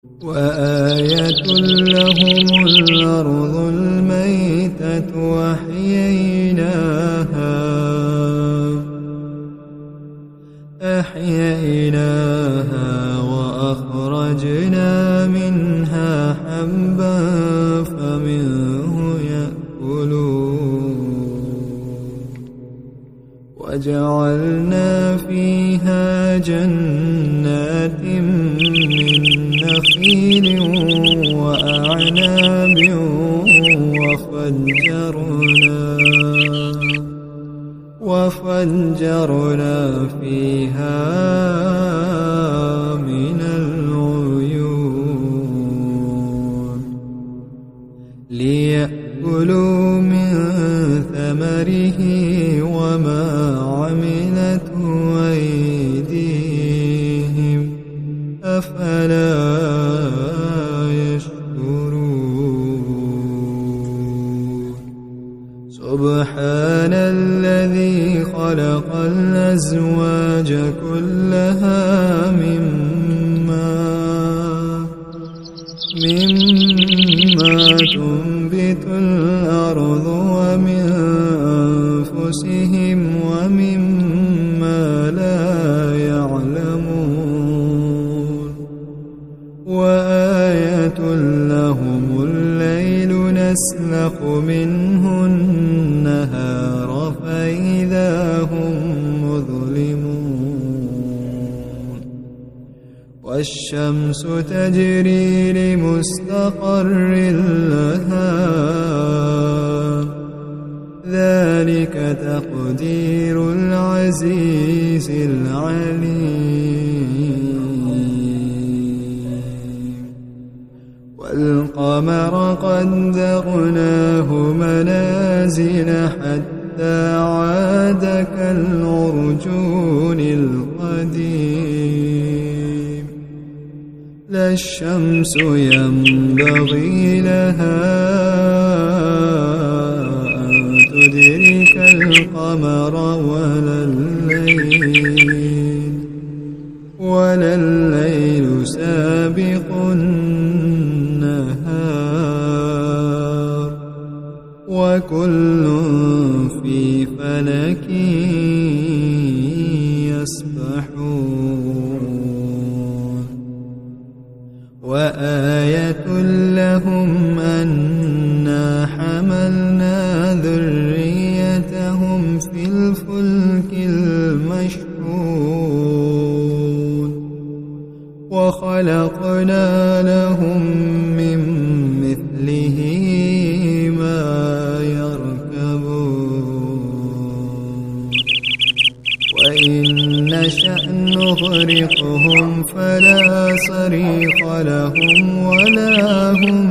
وآية لهم الأرض الميتة أحييناها وأخرجنا منها حبا فمنه يأكلون وجعلنا فيها جنات من نخيل وأعناب وفجرنا فيها من العيون ليأكلوا من ثمره وما عملته أيديهم أفلا يشكرون سبحان الذي خلق الأزواج كلها مما تنبت الأرض ومن أنفسهم ومما لا يعلمون وآية لهم الليل نسلخ منه النهار فإذا هم مظلمون والشمس تجري لمستقر لها ذلك تقدير العزيز العليم والقمر قدرناه منازل حتى عاد كالعرجون القديم لا الشمس ينبغي لها أن تدرك القمر ولا الليل سابق النهار وكل في فلك يسبحون وآية لهم أنا حملنا ذريتهم في الفلك المشحون وخلقنا لهم من مثله ما يركبون وإن نشأ نغرقهم فلا صريخ لهم ولا هم